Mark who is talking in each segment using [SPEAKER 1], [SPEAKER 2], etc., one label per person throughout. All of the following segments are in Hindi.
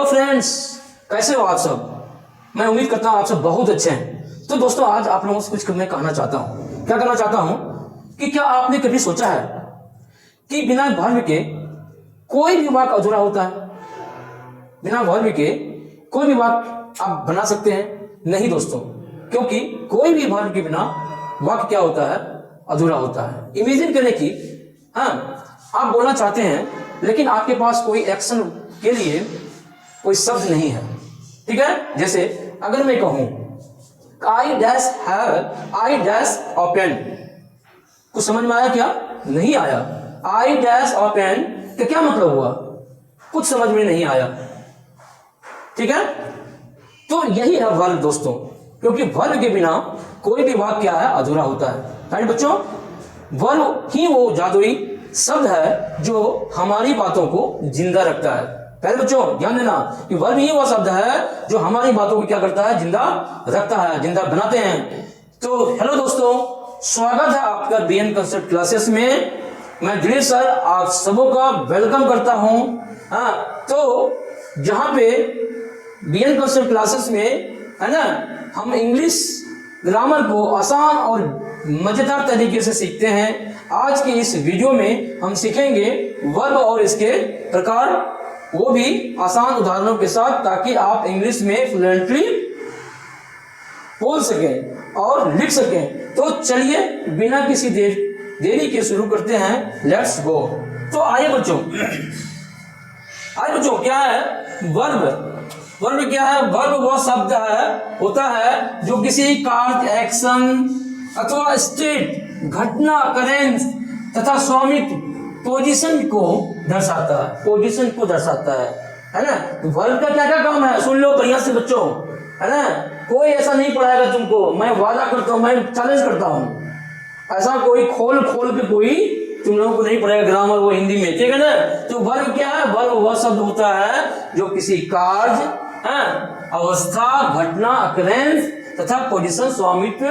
[SPEAKER 1] हेलो फ्रेंड्स, कैसे हो आप सब। मैं उम्मीद करता हूँ आप सब बहुत अच्छे हैं। तो दोस्तों, आज आप लोगों से कुछ मैं कहना चाहता हूँ। क्या कहना चाहता हूँ कि क्या आपने कभी सोचा है कि बिना वर्ब के कोई भी वाक्य अधूरा होता है। बिना वर्ब के कोई भी वाक्य आप बना सकते हैं? नहीं दोस्तों, क्योंकि कोई भी वर्ब के बिना वाक्य क्या होता है? अधूरा होता है। इमेजिन करें कि आप बोलना चाहते हैं लेकिन आपके पास कोई एक्शन के लिए कोई शब्द नहीं है। ठीक है, जैसे अगर मैं कहूं I dash have I dash open, कुछ समझ में आया क्या? नहीं आया। आई डैश ओपन का क्या मतलब हुआ? कुछ समझ में नहीं आया। ठीक है, तो यही है वर्ब दोस्तों, क्योंकि वर्ब के बिना कोई भी वाक्य क्या है? अधूरा होता है। राइट बच्चों, वर्ब ही वो जादुई शब्द है जो हमारी बातों को जिंदा रखता है। पहले बच्चों ध्यान देना कि वर्ब ही वो शब्द है जो हमारी बातों को क्या करता है? जिंदा रखता है, जिंदा बनाते हैं। तो हेलो दोस्तों, स्वागत है आपका बीएन कंसेप्ट क्लासेस में। मैं दिलीप सर आप सबों का वेलकम करता हूं। तो जहां पे बीएन कंसेप्ट क्लासेस में है ना, हम इंग्लिश ग्रामर को आसान और मजेदार तरीके से सीखते हैं। आज के इस वीडियो में हम सीखेंगे वर्ब और इसके प्रकार, वो भी आसान उदाहरणों के साथ, ताकि आप इंग्लिश में फ्लुएंटली बोल सकें और लिख सकें। तो चलिए बिना किसी देरी के शुरू करते हैं। Let's go. तो आइए बच्चों, क्या है वर्ब? वर्ब क्या है? वर्ब वह शब्द होता है जो किसी कार्य, एक्शन अथवा स्टेट, घटना, करेंस तथा स्वामित्व, पोजीशन को दर्शाता है। पोजीशन को दर्शाता है ना। वर्ब का क्या क्या काम है? सुन लो बढ़िया से बच्चों, है ना। कोई ऐसा नहीं पढ़ाएगा तुमको, मैं वादा करता हूं, मैं चैलेंज करता हूं। ऐसा कोई खोल के कोई तुम लोगों को नहीं पढ़ेगा ग्रामर वो हिंदी में। ठीक है ना। तो वर्ब क्या है? वर्ब वह शब्द होता है जो किसी कार्य, अवस्था, घटना, अकरेंस तथा पोजीशन, स्वामित्व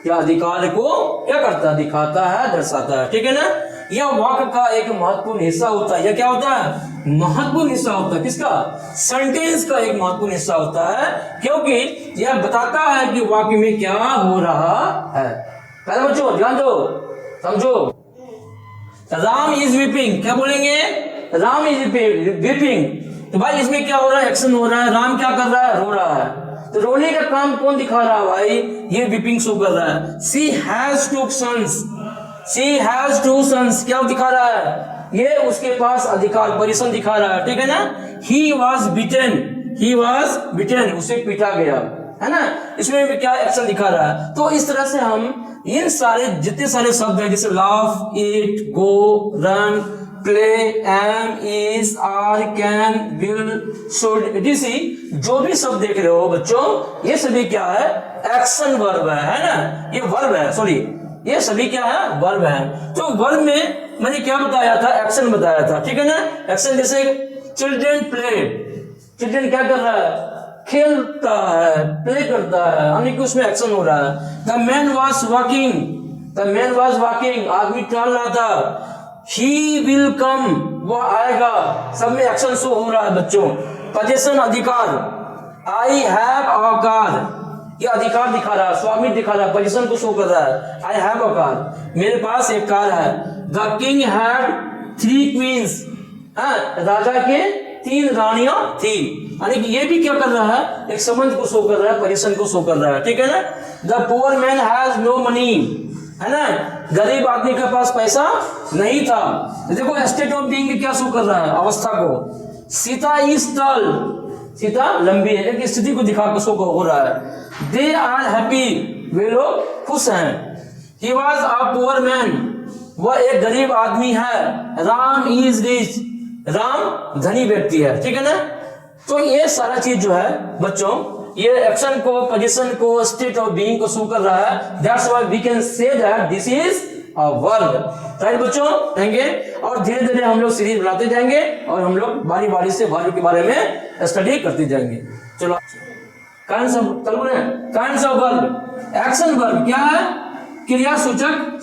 [SPEAKER 1] या अधिकार को क्या करता है? दिखाता है, दर्शाता है। ठीक है ना। यह वाक्य का एक महत्वपूर्ण हिस्सा होता है। यह क्या होता है? महत्वपूर्ण हिस्सा होता है। किसका? सेंटेंस का एक महत्वपूर्ण हिस्सा होता है, क्योंकि यह बताता है कि वाक्य में क्या हो रहा है। पहले बच्चों ध्यान दो, समझो। राम इज वीपिंग, क्या बोलेंगे? Ram is weeping. तो भाई इसमें क्या हो रहा है? एक्शन हो रहा है। राम क्या कर रहा है? रो रहा है। तो रोने का काम कौन दिखा रहा है भाई? ये वीपिंग शो कर रहा है। She has two sons, she has two sons क्या दिखा रहा है? ये उसके पास अधिकार, पोजीशन दिखा रहा है। ठीक है ना। ही वॉज बिटेन, उसे पीटा गया, है ना। इसमें भी क्या एक्शन दिखा रहा है? तो इस तरह से हम इन सारे जितने सारे शब्द हैं, जैसे laugh, eat, go, run, play, am, is, are, can, will, should, etc, जो भी शब्द देख रहे हो बच्चों, ये सभी क्या है? एक्शन वर्ब है ना। ये वर्ब है, सॉरी, ये सभी क्या है? वर्ब है। तो वर्ब में मैंने क्या बताया था? एक्शन बताया था। ठीक है ना। एक्शन जैसे चिल्ड्रन प्ले, चिल्ड्रन क्या कर रहा है? खेलता है, प्ले करता है, यानी कि उसमें एक्शन हो रहा है। द मैन वॉज वॉकिंग, आदमी चल रहा था। ही विल कम, वो आएगा, सब में एक्शन शो हो रहा है बच्चों। पोजीशन, अधिकार, आई हैव अ कार, ये अधिकार दिखा रहा है, स्वामित्व दिखा रहा है, पोजीशन को शो कर रहा है। आई हैव अ कार, मेरे पास एक कार है। द किंग हैड 3 क्वींस, राजा के 3 रानियां थी, यानी कि ये भी क्या कर रहा है? एक संबंध को शो कर रहा है, पोजीशन को शो कर रहा है। ठीक है ना। The poor man has no money, है ना, गरीब आदमी के पास पैसा नहीं था। देखो स्टेट ऑफ बीइंग क्या शो कर रहा है? अवस्था को। सीता इज टॉल, सीता लंबी है, एक स्थिति को दिखा कर शो हो रहा है। दे आर हैप्पी, वे लोग खुश हैं। He was a poor man, वह एक गरीब आदमी है। राम इज रिच, राम धनी व्यक्ति है। ठीक है ना। तो ये सारा चीज जो है बच्चों, ये एक्शन को, पोजीशन को, स्टेट ऑफ बीइंग को शो कर रहा है। That's why we can say that this is a verb. Right बच्चों, रहेंगे और धीरे धीरे हम लोग सीरीज बनाते जाएंगे और हम लोग बारी बारी से वर्ब के बारे में स्टडी करते जाएंगे। चलो, kinds of verb. Action verb क्या है? क्रिया सूचक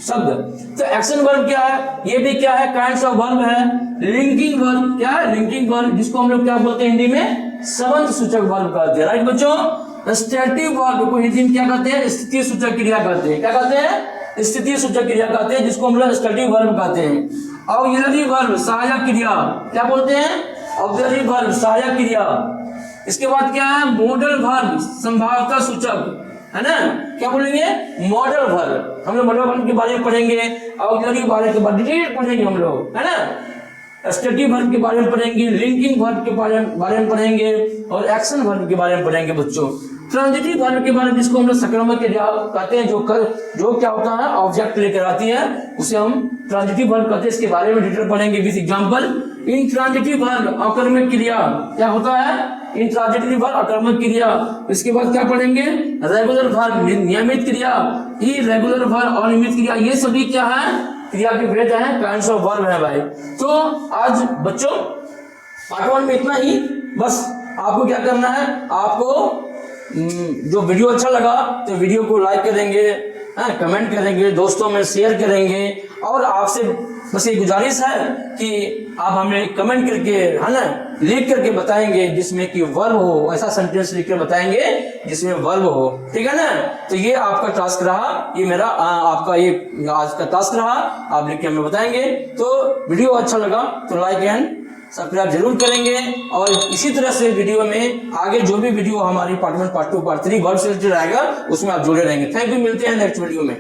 [SPEAKER 1] शब्द। तो एक्शन वर्ब क्या है, ये भी क्या है, काइंड्स ऑफ वर्ब है। लिंकिंग वर्ब क्या है, लिंकिंग वर्ब, जिसको हम लोग क्या बोलते हैं हिंदी में, संबंध सूचक वर्ब कहते हैं। राइट बच्चों। स्टैटिक वर्ब को हिंदी में क्या कहते हैं, स्थिति सूचक क्रिया कहते हैं। क्या कहते हैं, स्थिति सूचक क्रिया कहते हैं, जिसको हम लोग स्टैटिक वर्ब कहते हैं। ऑक्सिलरी वर्ब सहायक क्रिया, क्या बोलते हैं, ऑक्सिलरी वर्ब सहायक क्रिया। इसके बाद क्या है, मॉडल वर्ब संभाव्यता सूचक, है ना, क्या बोलेंगे, मॉडल वर्ब। हम लोग मॉडल वर्ब के बारे में पढ़ेंगे, ऑक्सिलरी वर्ब के बारे में पढ़ेंगे हम लोग, है ना, स्टैटिक वर्ब के बारे में पढ़ेंगे, लिंकिंग वर्ब के बारे में पढ़ेंगे, और एक्शन वर्ब के बारे में पढ़ेंगे बच्चों। ट्रांजिटिव वर्ब के बारे में, जिसको हम लोग संक्रामक क्रिया कहते हैं, जो क्या होता है, ऑब्जेक्ट लेकर आती है, उसे हम ट्रांजिटिव वर्ब कहते हैं। इसके बारे में डिटेल पढ़ेंगे विद एग्जांपल। इंट्रांजिटिव वर्ब अकर्मक क्रिया, क्या होता है, इंट्रांजिटिव वर्ब अकर्मक क्रिया। इसके बाद क्या पढ़ेंगे, रेगुलर वर्ब नियमित क्रिया, इरेगुलर वर्ब अनियमित क्रिया। ये सभी क्या है, क्रिया के भेद है, काइंड्स ऑफ वर्ब है भाई। तो आज बच्चों पार्ट 1 में इतना ही। बस आपको क्या करना है, आपको जो वीडियो अच्छा लगा तो वीडियो को लाइक करेंगे, कमेंट करेंगे, दोस्तों में शेयर करेंगे, और आपसे बस ये गुजारिश है कि आप हमें कमेंट करके, है ना, लिख करके बताएंगे जिसमें कि वर्ब हो, ऐसा सेंटेंस लिख कर बताएंगे जिसमें वर्ब हो, ठीक है ना। तो ये आपका टास्क रहा, ये मेरा आपका ये आज का टास्क रहा, आप लिख के हमें बताएंगे। तो वीडियो अच्छा लगा तो लाइक एंड सब्सक्राइब जरूर करेंगे, और इसी तरह से वीडियो में आगे जो भी वीडियो हमारी पार्ट 1, पार्ट 2, पार्ट 3 वर्ब से रिलेटेड आएगा उसमें आप जुड़े रहेंगे। थैंक यू, मिलते हैं नेक्स्ट वीडियो में।